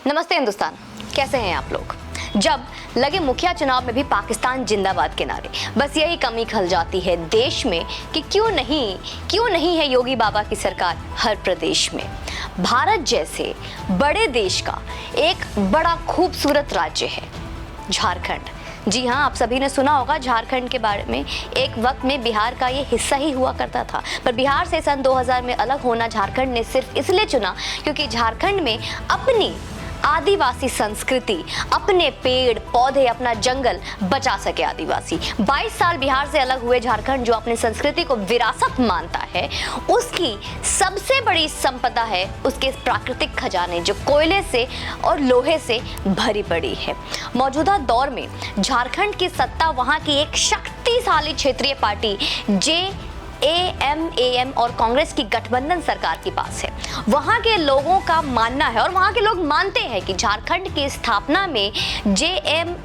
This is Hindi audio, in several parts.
नमस्ते हिंदुस्तान, कैसे हैं आप लोग। जब लगे मुखिया चुनाव में भी पाकिस्तान जिंदाबाद के नारे, बस यही कमी खल जाती है देश में कि क्यों नहीं है योगी बाबा की सरकार हर प्रदेश में। भारत जैसे बड़े देश का एक बड़ा खूबसूरत राज्य है झारखंड। जी हाँ, आप सभी ने सुना होगा झारखंड के बारे में। एक वक्त में बिहार का ये हिस्सा ही हुआ करता था, पर बिहार से सन 2000 में अलग होना झारखंड ने सिर्फ इसलिए चुना क्योंकि झारखंड में अपनी आदिवासी संस्कृति, अपने पेड़ पौधे, अपना जंगल बचा सके आदिवासी। 22 साल बिहार से अलग हुए झारखंड जो अपनी संस्कृति को विरासत मानता है, उसकी सबसे बड़ी संपदा है उसके प्राकृतिक खजाने जो कोयले से और लोहे से भरी पड़ी है। मौजूदा दौर में झारखंड की सत्ता वहां की एक शक्तिशाली क्षेत्रीय पार्टी JAM और कांग्रेस की गठबंधन सरकार के पास है। वहां के लोगों का मानना है और वहां के लोग मानते हैं कि झारखंड की स्थापना में JAM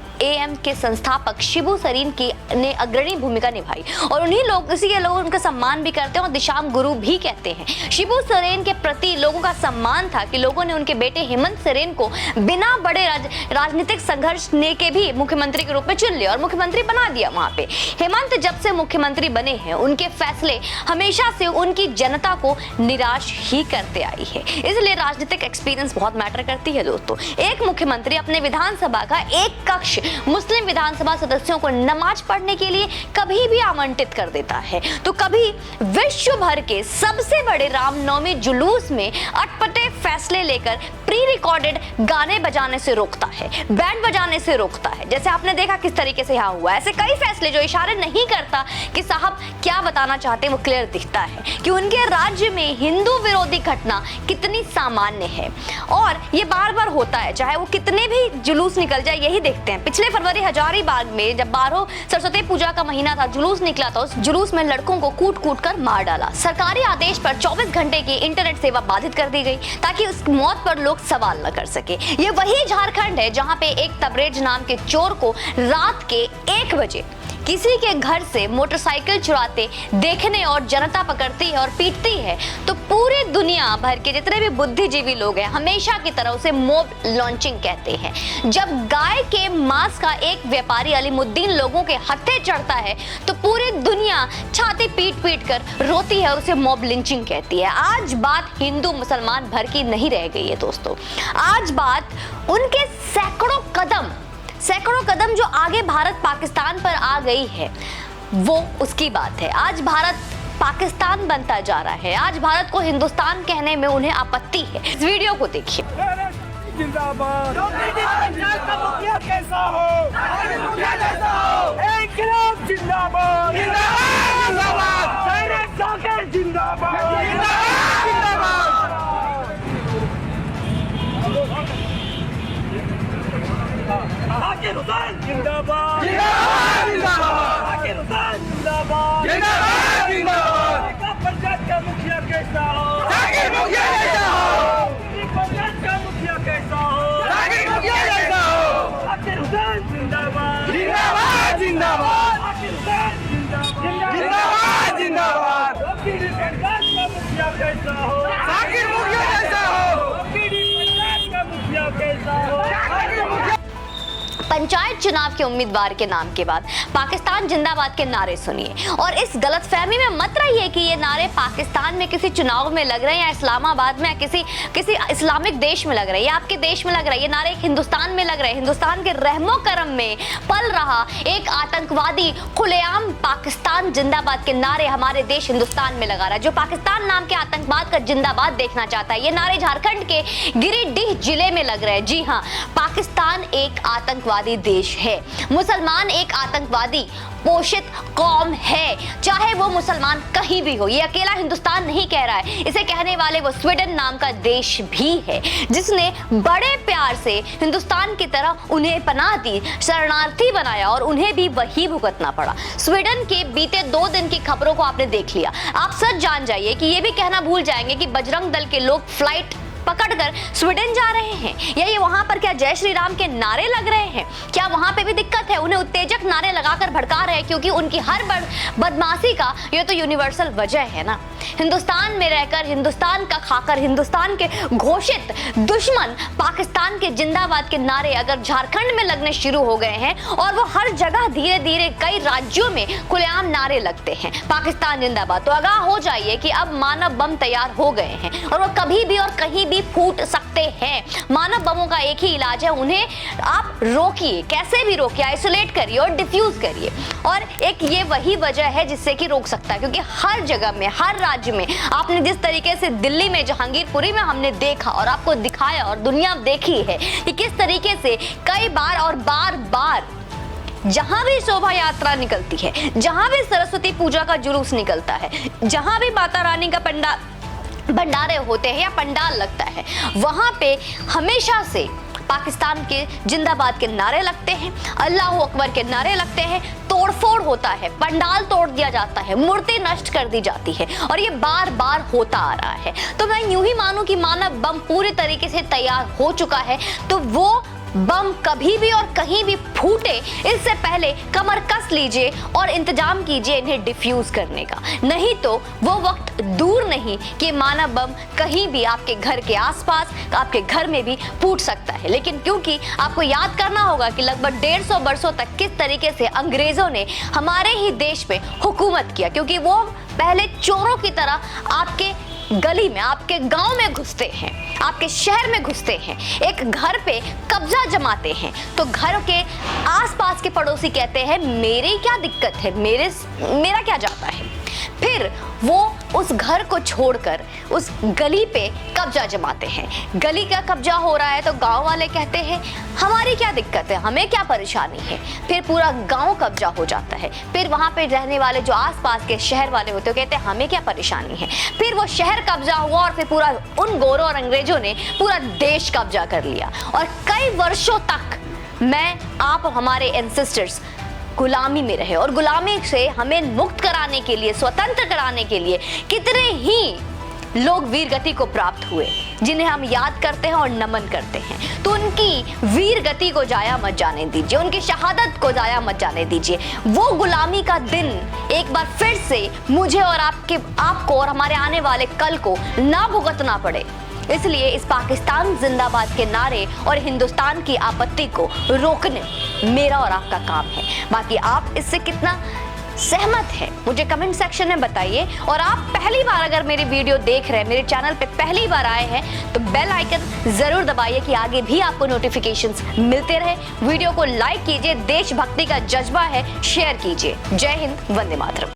के संस्थापक शिबू सोरेन ने अग्रणी भूमिका निभाई और इसी के लोग उनका सम्मान भी करते हैं और दिशाम गुरु भी कहते हैं। शिबू सोरेन के प्रति लोगों का सम्मान था कि लोगों ने उनके बेटे हेमंत सोरेन को बिना बड़े राजनीतिक संघर्ष के भी मुख्यमंत्री के रूप में चुन लिया और मुख्यमंत्री बना दिया। वहां पे हेमंत जब से मुख्यमंत्री बने हैं, उनके फैसले हमेशा से उनकी जनता को निराश ही करते आई है। इसलिए राजनीतिक एक्सपीरियंस बहुत मैटर करती है दोस्तों। एक मुख्यमंत्री अपने विधानसभा का एक कक्ष मुस्लिम विधानसभा सदस्यों को नमाज पढ़ने के लिए कभी भी आमंत्रित कर देता है, तो कभी विश्व भर के सबसे बड़े रामनवमी जुलूस में अटपटे फैसले लेकर प्री रिकॉर्डेड गाने बजाने से रोकता है, बैंड बजाने से रोकता है। जैसे आपने देखा किस तरीके से यहाँ हुआ। ऐसे कई फैसले जो इशारे नहीं करता कि साहब क्या बताना चाहते हैं, वो क्लियर दिखता है कि उनके राज्य में हिंदू विरोधी घटना कितनी सामान्य है और ये बार बार होता है, चाहे वो कितने भी जुलूस निकल जाए। यही देखते हैं पिछले फरवरी हजारीबाग में जब 12 सरस्वती पूजा का महीना था, जुलूस निकला था। उस जुलूस में लड़कों को कूट कर मार डाला। सरकारी आदेश पर 24 घंटे की इंटरनेट सेवा बाधित कर दी गई ताकि उस मौत पर लोग सवाल न कर सके। ये वही झारखंड है जहां पे एक तबरेज नाम के चोर को रात के 1 बजे किसी के घर से मोटरसाइकिल चुराते देखने और जनता पकड़ती है और पीटती है, तो पूरे दुनिया भर के जितने भी बुद्धिजीवी लोग हैं हमेशा की तरह उसे मॉब लॉन्चिंग कहते हैं। जब गाय के मांस का एक व्यापारी अलीमुद्दीन लोगों के हत्थे चढ़ता है तो पूरी दुनिया छाती पीट कर रोती है और उसे मॉब लिंचिंग कहती है। आज बात हिंदू मुसलमान भर की नहीं रह गई है दोस्तों। आज बात उनके सैकड़ों कदम जो आगे भारत पाकिस्तान पर आ गई है, वो उसकी बात है। आज भारत पाकिस्तान बनता जा रहा है। आज भारत को हिंदुस्तान कहने में उन्हें आपत्ति है। इस वीडियो को देखिए। जिंदाबाद कैसा हो, इंकलाब जिंदाबाद, जिंदाबाद, जिंदाबाद। आकिर हुसैन जिंदाबाद, आकिर हुसैन जिंदाबाद, पंचायत का मुखिया कैसा हो, मुखिया कैसा हो, पंचायत का मुखिया कैसा हो, मुखिया कैसा हो। आकिर हुसैन जिंदाबाद, जिंदाबाद, जिंदाबाद, आकिर हुसैन जिंदाबाद, जिंदाबाद, पंचायत का मुखिया कैसा हो, मुखिया कैसा हो, पंचायत का मुखिया कैसा हो। पंचायत चुनाव के उम्मीदवार के नाम के बाद पाकिस्तान जिंदाबाद के नारे सुनिए और इस गलतफहमी में मत रहिए कि ये नारे पाकिस्तान में किसी चुनाव में लग रहे हैं या इस्लामाबाद में या किसी इस्लामिक देश में लग रहे हैं या आपके देश में लग रहा है। ये नारे हिंदुस्तान में लग रहे हैं। हिंदुस्तान के रहमो करम में पल रहा एक आतंकवादी खुलेआम पाकिस्तान जिंदाबाद के नारे हमारे देश हिंदुस्तान में लगा रहा है, जो पाकिस्तान नाम के आतंकवाद का जिंदाबाद देखना चाहता है। ये नारे झारखंड के गिरिडीह जिले में लग रहे हैं। जी हाँ, पाकिस्तान एक आतंकवादी देश है। मुसलमान एक आतंकवादी पोषित कौम है, चाहे वो मुसलमान कहीं भी हो। ये अकेला हिंदुस्तान नहीं कह रहा है, इसे कहने वाले वो स्वीडन नाम का देश भी है जिसने बड़े प्यार से हिंदुस्तान की तरह उन्हें पनाह दी, शरणार्थी बनाया और उन्हें भी वही भुगतना पड़ा। स्वीडन के बीते 2 दिन की खबरों को आपने देख लिया। आप सच जान जाइए कि ये भी कहना भूल जाएंगे कि बजरंग दल के लोग फ्लाइट पकड़कर स्वीडन जा रहे हैं, या ये वहां पर क्या जय श्री राम के नारे लग रहे हैं? क्या वहां पे भी दिक्कत है? उन्हें उत्तेजक नारे लगाकर भड़का रहे हैं, क्योंकि उनकी हर बदमाशी का ये तो यूनिवर्सल वजह है ना। हिंदुस्तान में रहकर, हिंदुस्तान का खाकर, हिंदुस्तान के घोषित दुश्मन पाकिस्तान के जिंदाबाद के नारे अगर झारखंड में लगने शुरू हो गए हैं, और वो हर जगह धीरे धीरे कई राज्यों में खुलेआम नारे लगते हैं पाकिस्तान जिंदाबाद, तो आगाह हो जाइए कि अब मानव बम तैयार हो गए हैं और वो कभी भी और कहीं भी फूट सकते हैं। मानव बमों का एक ही इलाज है, उन्हें आप रोकिए, कैसे भी रोकिए, आइसोलेट करिए और डिफ्यूज करिए। और एक ये वही वजह है जिससे कि रोक सकता है, क्योंकि हर जगह में, हर राज्य में आपने जिस तरीके से दिल्ली में, जहांगीरपुरी में हमने देखा और आपको दिखाया और दुनिया देखी है कि किस तरीके से कई बार और बार बार जहां भी शोभा यात्रा निकलती है, जहां भी सरस्वती पूजा का जुलूस निकलता है, जहां भी माता रानी का भंडारे होते हैं या पंडाल लगता है, वहां पे हमेशा से पाकिस्तान के जिंदाबाद के नारे लगते हैं, अल्लाह अकबर के नारे लगते हैं, तोड़फोड़ होता है, पंडाल तोड़ दिया जाता है, मूर्ति नष्ट कर दी जाती है, और ये बार बार होता आ रहा है। तो मैं यूं ही मानूं कि मानव बम पूरी तरीके से तैयार हो चुका है, तो वो बम कभी भी और कहीं भी फूटे इससे पहले कमर कस लीजिए और इंतजाम कीजिए इन्हें डिफ्यूज करने का। नहीं तो वो वक्त दूर नहीं कि मानव बम कहीं भी आपके घर के आसपास, आपके घर में भी फूट सकता है। लेकिन क्योंकि आपको याद करना होगा कि लगभग 150 वर्षों तक किस तरीके से अंग्रेजों ने हमारे ही देश पे हुकूमत किया, क्योंकि वो पहले चोरों की तरह आपके गली में, आपके गांव में घुसते हैं, आपके शहर में घुसते हैं, एक घर पे कब्जा जमाते हैं, तो घर के आसपास के पड़ोसी कहते हैं मेरी क्या दिक्कत है, मेरा क्या जाता है। फिर वो उस घर को छोड़कर उस गली पे कब्जा जमाते हैं। गली का कब्जा हो रहा है तो गांव वाले कहते हैं हमारी क्या दिक्कत है, हमें क्या परेशानी है। फिर पूरा गांव कब्जा हो जाता है। फिर वहां पे रहने वाले जो आसपास के शहर वाले होते हैं कहते हैं हमें क्या परेशानी है। फिर वो शहर कब्जा हुआ और फिर पूरा उन गोरों और अंग्रेजों ने पूरा देश कब्जा कर लिया। और कई वर्षों तक मैं, आप और हमारे एंसेस्टर्स गुलामी में रहे, और गुलामी से हमें मुक्त कराने के लिए, स्वतंत्र कराने के लिए कितने ही लोग वीर गति को प्राप्त हुए, जिन्हें हम याद करते हैं और नमन करते हैं। तो उनकी वीर गति को जाया मत जाने दीजिए, उनकी शहादत को जाया मत जाने दीजिए। वो गुलामी का दिन एक बार फिर से मुझे और आपको और हमारे आने वाले कल को ना भुगतना पड़े। इसलिए इस पाकिस्तान जिंदाबाद के नारे और हिंदुस्तान की आपत्ति को रोकने मेरा और आपका काम है। बाकी आप इससे कितना सहमत है मुझे कमेंट सेक्शन में बताइए। और आप पहली बार अगर मेरी वीडियो देख रहे हैं, मेरे चैनल पे पहली बार आए हैं, तो बेल आइकन जरूर दबाइए कि आगे भी आपको नोटिफिकेशंस मिलते रहे। वीडियो को लाइक कीजिए, देशभक्ति का जज्बा है, शेयर कीजिए। जय हिंद, वंदे मातरम।